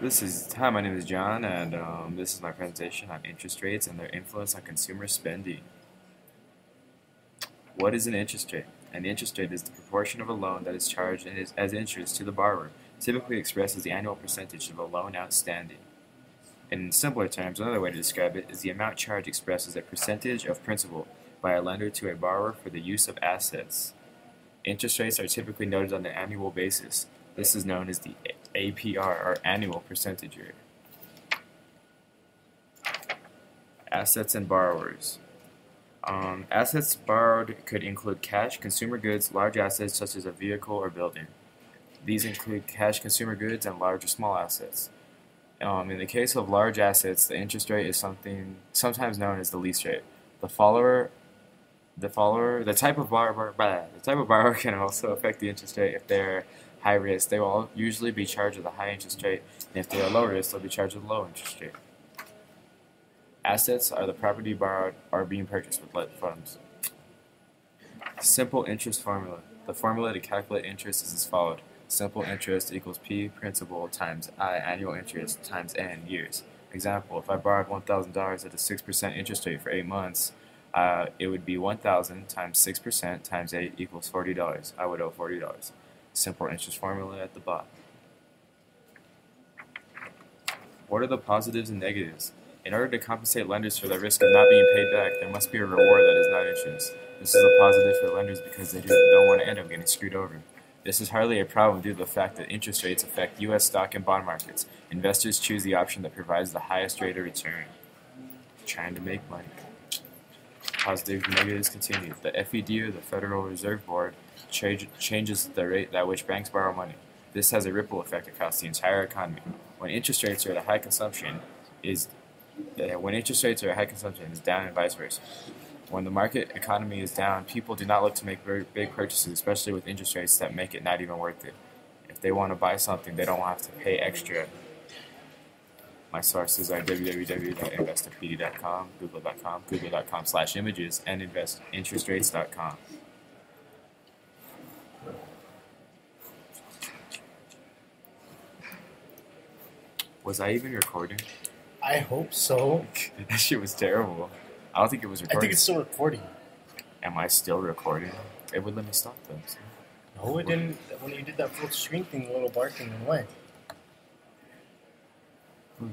Hi, my name is John, and this is my presentation on interest rates and their influence on consumer spending. What is an interest rate? An interest rate is the proportion of a loan that is charged as interest to the borrower, typically expressed as the annual percentage of the loan outstanding. In simpler terms, another way to describe it is the amount charged expressed as a percentage of principal by a lender to a borrower for the use of assets. Interest rates are typically noted on an annual basis. This is known as the APR, or annual percentage rate. Assets and borrowers. Assets borrowed could include cash, consumer goods, large assets such as a vehicle or building. These include cash, consumer goods, and large or small assets. In the case of large assets, the interest rate is something sometimes known as the lease rate. The type of borrower can also affect the interest rate. If they're high risk, they will usually be charged with a high interest rate, and if they are low risk, they'll be charged with a low interest rate. Assets are the property borrowed or being purchased with lead funds. Simple interest formula. The formula to calculate interest is as follows. Simple interest equals P principal times I annual interest times N years. Example, if I borrowed $1,000 at a 6% interest rate for 8 months, it would be 1,000 times 6% times 8 equals $40. I would owe $40. Simple interest formula at the bottom. What are the positives and negatives? In order to compensate lenders for the risk of not being paid back, there must be a reward that is not interest. This is a positive for lenders because they don't want to end up getting screwed over. This is hardly a problem due to the fact that interest rates affect U.S. stock and bond markets. Investors choose the option that provides the highest rate of return. Trying to make money. Positives and negatives continue. The FED, or the Federal Reserve Board, changes the rate at which banks borrow money. This has a ripple effect across the entire economy. When interest rates are at a high consumption, is down and vice versa. When the market economy is down, people do not look to make very big purchases, especially with interest rates that make it not even worth it. If they want to buy something, they don't have to pay extra. My sources are www.investopedia.com, google.com, google.com/images, and investinterestrates.com. Was I even recording? I hope so. That shit was terrible. I don't think it was I recording. think it's still recording. Am I still recording? It would let me stop them. So. No, it didn't. When you did that full screen thing, the little bar thing went away. Who